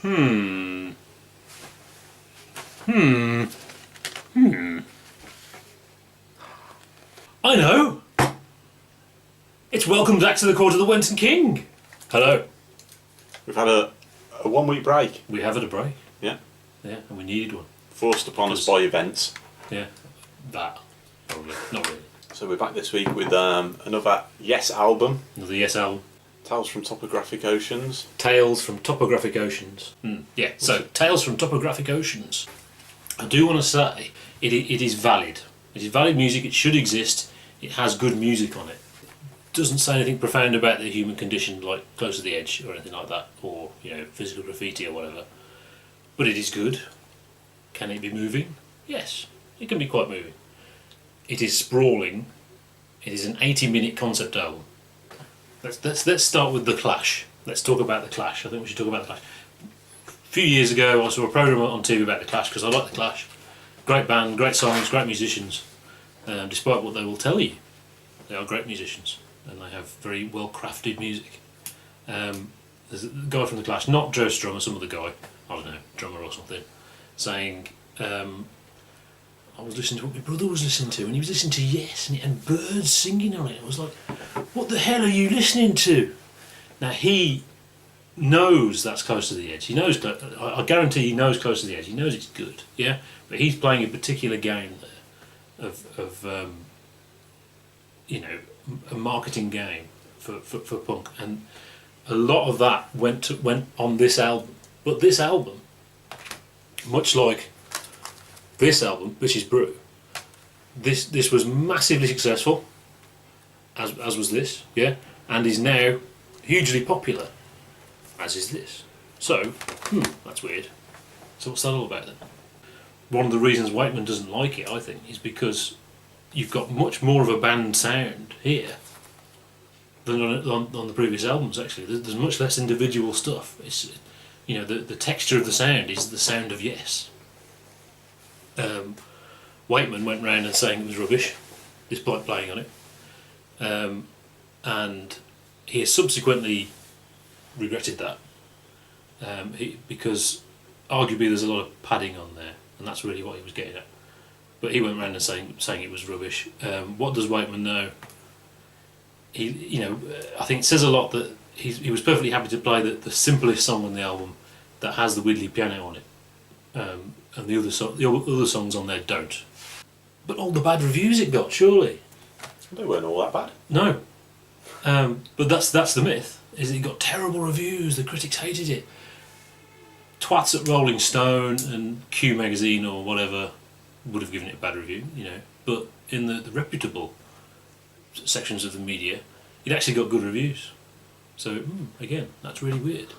Hmm. Hmm. Hmm. I know! It's welcome back to the court of the Wenton King! Hello. We've had a 1 week break. We have had a break. Yeah. Yeah, and we needed one. Forced upon us by events. Yeah. That. Probably. Not really. So we're back this week with another Yes album. Another Yes album. Tales from Topographic Oceans. Tales from Topographic Oceans. Yeah, so Tales from Topographic Oceans. I do want to say it is valid. It is valid music, it should exist, it has good music on it. Doesn't say anything profound about the human condition like Close to the Edge or anything like that, or physical graffiti or whatever. But it is good. Can it be moving? Yes, it can be quite moving. It is sprawling. It is an 80-minute concept album. Let's start with The Clash. Let's talk about The Clash. I think we should talk about The Clash. A few years ago I saw a programme on TV about The Clash because I like The Clash. Great band, great songs, great musicians. Despite what they will tell you, they are great musicians and they have very well crafted music. There's a guy from The Clash, not Joe Strummer, some other guy, I don't know, drummer or something, saying I was listening to what my brother was listening to, and he was listening to Yes, and it had birds singing on it. I was like, what the hell are you listening to? Now he knows that's Close to the Edge. He knows, I guarantee he knows Close to the Edge. He knows it's good, yeah? But he's playing a particular game there of a marketing game for punk, and a lot of that went on this album. But this album, much like this album, which is Brew, this was massively successful, as was this, yeah, and is now hugely popular, as is this. So, that's weird. So what's that all about then? One of the reasons Wakeman doesn't like it, I think, is because you've got much more of a band sound here than on the previous albums. Actually, there's much less individual stuff. It's the texture of the sound is the sound of Yes. Wakeman went round and saying it was rubbish, despite playing on it, and he has subsequently regretted that because arguably there's a lot of padding on there, and that's really what he was getting at. But he went round and saying it was rubbish. What does Wakeman know? I think it says a lot that he was perfectly happy to play the simplest song on the album that has the widdly piano on it. And the other songs on there don't. But all the bad reviews it got, surely. They weren't all that bad. No. But that's the myth, is it got terrible reviews, the critics hated it. Twats at Rolling Stone and Q magazine or whatever would have given it a bad review, But in the reputable sections of the media, it actually got good reviews. So again, that's really weird.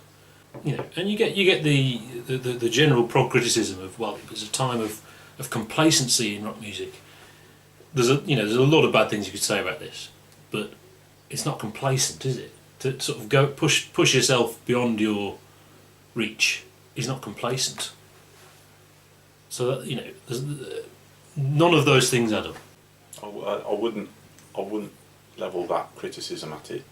And you get the general prog criticism of, well, it was a time of complacency in rock music. There's a lot of bad things you could say about this, but it's not complacent, is it? To sort of go push yourself beyond your reach is not complacent. So that, none of those things add up. I wouldn't level that criticism at it.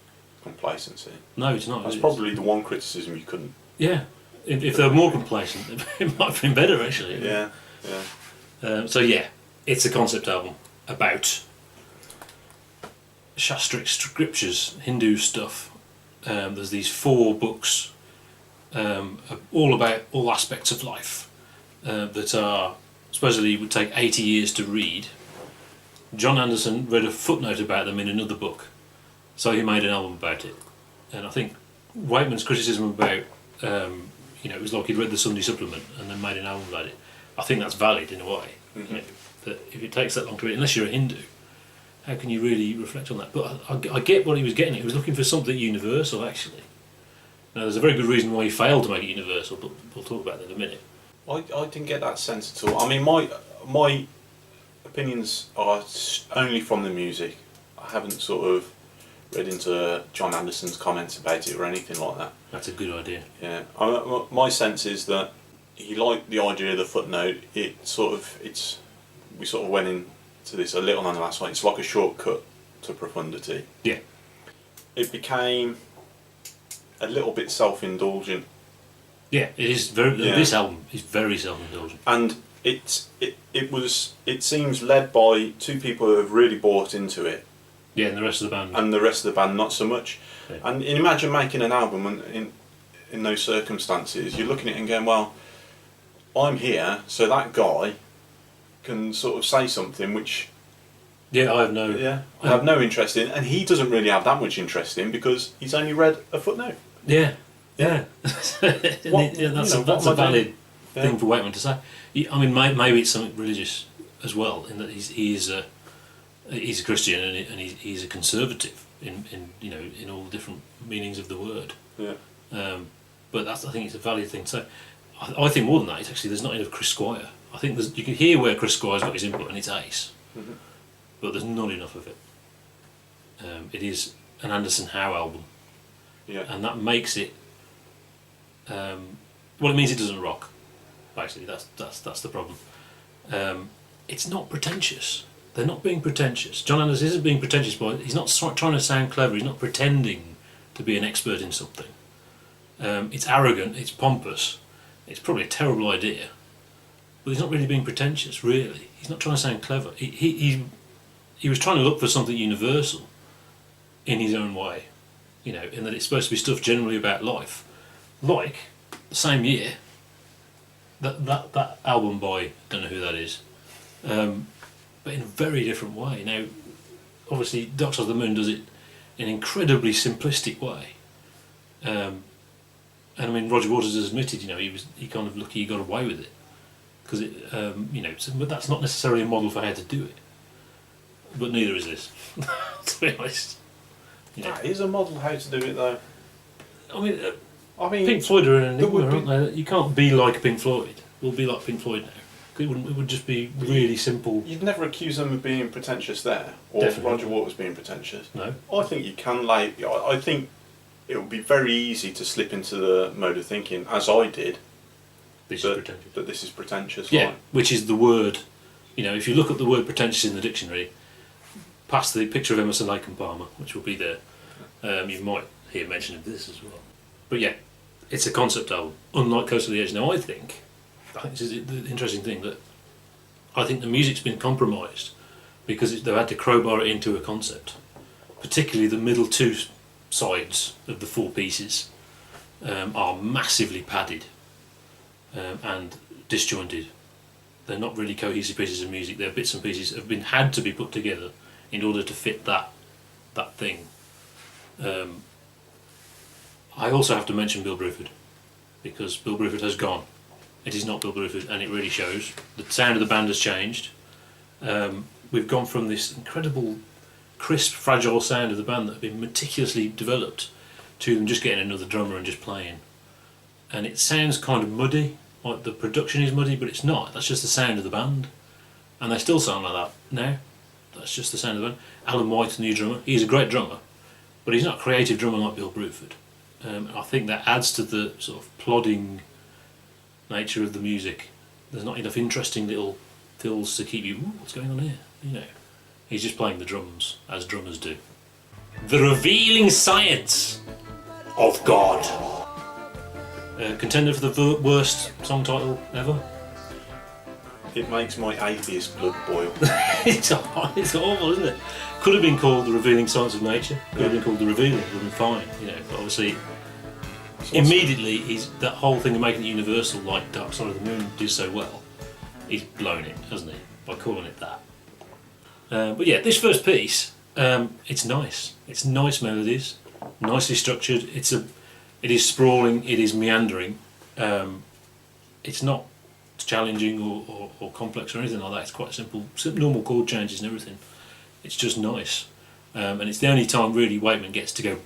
Complacency. No, it's not. That's probably the one criticism you couldn't. Yeah, if they were more complacent, it might have been better actually. Yeah. So yeah, it's a concept album about Shastric scriptures, Hindu stuff. There's these 4 books, all about all aspects of life, that are supposedly would take 80 years to read. John Anderson read a footnote about them in another book. So he made an album about it, and I think Wakeman's criticism about, it was like he'd read the Sunday supplement and then made an album about it. I think that's valid in a way. Mm-hmm. That if it takes that long to read, unless you're a Hindu, how can you really reflect on that? But I get what he was getting at. He was looking for something universal, actually. Now, there's a very good reason why he failed to make it universal, but we'll talk about that in a minute. I didn't get that sense at all. I mean, my opinions are only from the music. I haven't sort of read into John Anderson's comments about it or anything like that. That's a good idea. Yeah, my sense is that he liked the idea of the footnote. We sort of went into this a little on the last one. It's like a shortcut to profundity. Yeah. It became a little bit self-indulgent Yeah, it is very. Yeah. This album is very self-indulgent. And it seems led by two people who have really bought into it. Yeah, and the rest of the band. And the rest of the band not so much. Yeah. And imagine making an album in those circumstances. You're looking at it and going, well, I'm here, so that guy can sort of say something which Yeah, I have no. I have no interest in, and he doesn't really have that much interest in because he's only read a footnote. Yeah. That's a valid thing for Wakeman to say. I mean, maybe it's something religious as well, in that he's a Christian and he's a conservative in all different meanings of the word. Yeah. But I think it's a valid thing. So I think more than that, it's actually there's not enough Chris Squire. I think you can hear where Chris Squire's got his input, and it's ace. Mm-hmm. But there's not enough of it. It is an Anderson Howe album, and that makes it. Well, it means it doesn't rock. Basically, that's the problem. It's not pretentious. They're not being pretentious. John Anderson isn't being pretentious, but he's not trying to sound clever. He's not pretending to be an expert in something. It's arrogant. It's pompous. It's probably a terrible idea, but he's not really being pretentious. Really, he's not trying to sound clever. He was trying to look for something universal in his own way, in that it's supposed to be stuff generally about life. Like the same year, that album by, don't know who that is, but in a very different way. Now, obviously, Dark Side of the Moon does it in an incredibly simplistic way, and I mean, Roger Waters has admitted, he kind of lucky he got away with it, because but that's not necessarily a model for how to do it. But neither is this, to be honest. That is a model how to do it, though. I mean, Pink Floyd are an enigma, aren't they? You can't be like Pink Floyd. We'll be like Pink Floyd now. It would just be really simple. You'd never accuse them of being pretentious there, or Definitely. Roger Waters being pretentious. No. I think you can I think it would be very easy to slip into the mode of thinking, as I did, This is pretentious. that this is pretentious. Yeah, right? which is the word. If you look at the word pretentious in the dictionary, past the picture of Emerson, Lake and Palmer, which will be there, you might hear mention of this as well. But yeah, it's a concept album, unlike Coast to the Edge. Now I think this is the interesting thing, that I think the music's been compromised because they've had to crowbar it into a concept. Particularly the middle two sides of the four pieces are massively padded and disjointed. They're not really cohesive pieces of music. They're bits and pieces that have had to be put together in order to fit that thing. I also have to mention Bill Bruford, because Bill Bruford has gone. It is not Bill Bruford, and it really shows. The sound of the band has changed. We've gone from this incredible, crisp, fragile sound of the band that had been meticulously developed to them just getting another drummer and just playing. And it sounds kind of muddy, like the production is muddy, but it's not. That's just the sound of the band. And they still sound like that now. That's just the sound of the band. Alan White, the new drummer, he's a great drummer, but he's not a creative drummer like Bill Bruford. I think that adds to the sort of plodding nature of the music. There's not enough interesting little fills to keep you, what's going on here? He's just playing the drums, as drummers do. The Revealing Science of God. Contender for the worst song title ever. It makes my atheist blood boil. It's awful, isn't it? Could have been called The Revealing Science of Nature. Could have been called The Revealing. Would have been fine, But obviously, immediately, that whole thing of making it universal, like Dark Side of the Moon did so well, he's blown it, hasn't he, by calling it that. But yeah, this first piece, it's nice. It's nice melodies, nicely structured. It is sprawling. It is meandering. It's not challenging or complex or anything like that. It's quite simple, normal chord changes and everything. It's just nice, and it's the only time really Wakeman gets to go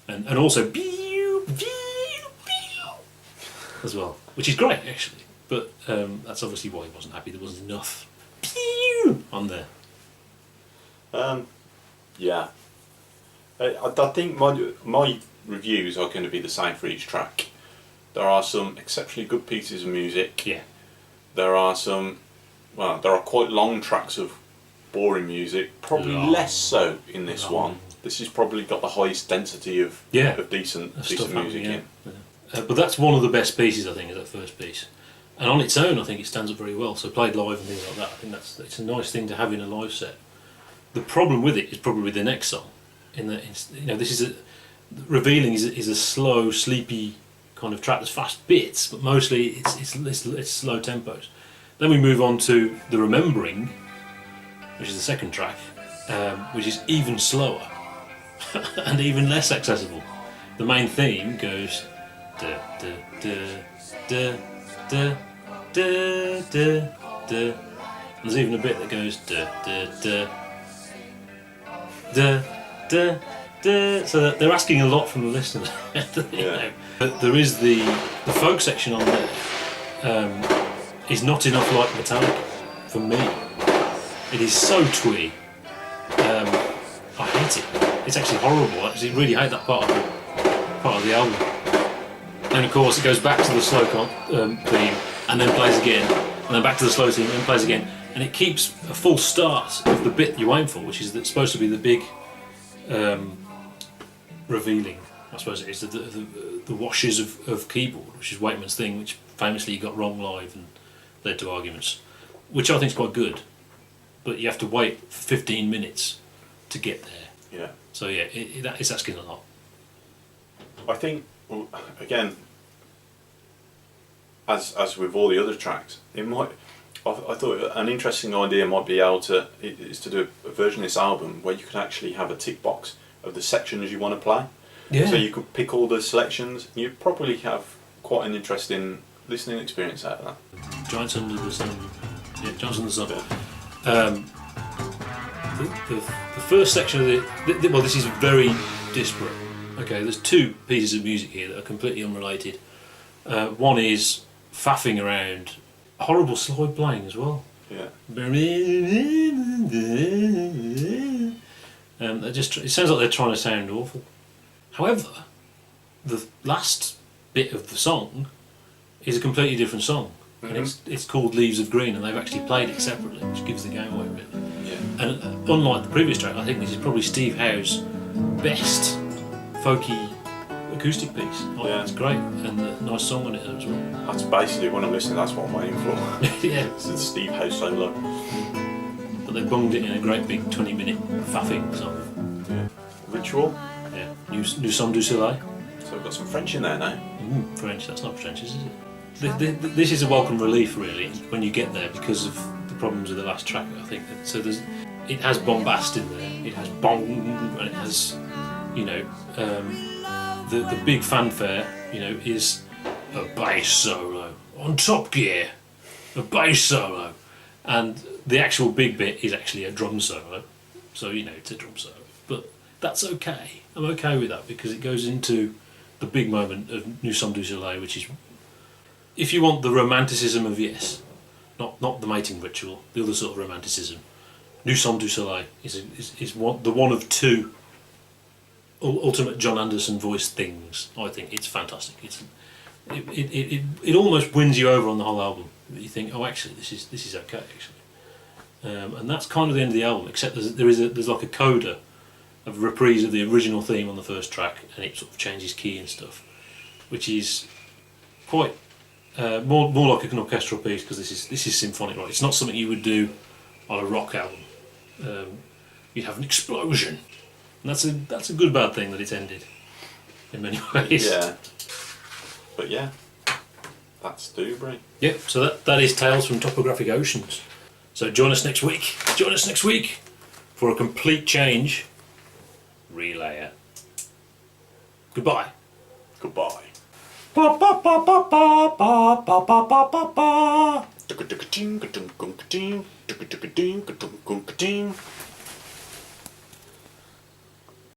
and also as well, which is great actually. But that's obviously why he wasn't happy. There wasn't enough on there. Yeah, I think my reviews are going to be the same for each track. There are some exceptionally good pieces of music. Yeah. There are quite long tracks of boring music. Probably less so in this one. this has probably got the highest density of decent stuff music happening, but that's one of the best pieces, I think, is that first piece. And on its own, I think it stands up very well. So played live and things like that, I think it's a nice thing to have in a live set. The problem with it is probably the next song. In that, this is Revealing is a slow, sleepy kind of track. There's fast bits, but mostly it's slow tempos. Then we move on to the Remembering, which is the second track, which is even slower and even less accessible. The main theme goes da da da da da da da da. And there's even a bit that goes da da da da da da. So they're asking a lot from the listeners. But there is the folk section on there. Is not enough like Metallica for me. It is so twee. I hate it. It's actually horrible. I actually really hate that part of the album. And of course, it goes back to the slow theme, and then plays again, and then back to the slow theme, and then plays again, and it keeps a full start of the bit you aim for, which is supposed to be the big revealing. I suppose it is the washes of keyboard, which is Wakeman's thing, which famously he got wrong live and led to arguments, which I think is quite good, but you have to wait 15 minutes to get there. Yeah. So yeah, it's asking a lot. I think, again, as with all the other tracks, it might. I thought an interesting idea might be to do a version of this album where you could actually have a tick box of the sections you want to play. Yeah. So you could pick all the selections. You'd probably have quite an interesting listening experience out of that. Giants Under the Sun. Yeah, Giants Under the Sun. The first section of well, this is very disparate. Okay, there's two pieces of music here that are completely unrelated. One is faffing around, horrible slide playing as well. Yeah. It sounds like they're trying to sound awful. However, the last bit of the song is a completely different song, and it's called Leaves of Green, and they've actually played it separately, which gives the game away really. Yeah. And unlike the previous track, I think this is probably Steve Howe's best folky acoustic piece. It's great, and a nice song on it as well. That's basically when I'm listening. That's what I'm waiting for. Yeah. It's the Steve Howe solo. But they bunged it in a great big 20-minute faffing song. Yeah. Ritual. Yeah. Nous sommes du soleil. So we've got some French in there now. French. That's not pretentious, is it? This is a welcome relief, really, when you get there, because of the problems with the last track. I think so. It has bombast in there. It has bong, and it has, the big fanfare. Is a bass solo on Top Gear, a bass solo, and the actual big bit is actually a drum solo. So it's a drum solo, but that's okay. I'm okay with that because it goes into the big moment of Nous sommes du soleil, which is, if you want the romanticism of Yes, not the mating ritual, the other sort of romanticism, Nous sommes du soleil is the one of two ultimate John Anderson voice things. I think it's fantastic. It almost wins you over on the whole album. You think, oh, actually, this is okay, actually, and that's kind of the end of the album. Except there's like a coda of a reprise of the original theme on the first track, and it sort of changes key and stuff, which is quite more like an orchestral piece, because this is symphonic, right? It's not something you would do on a rock album. You'd have an explosion, and that's a good bad thing that it's ended in many ways. Yeah, but yeah, that's Dewberry. Yep. So that is Tales from Topographic Oceans. So join us next week. For a complete change. Relayer. Goodbye. Goodbye.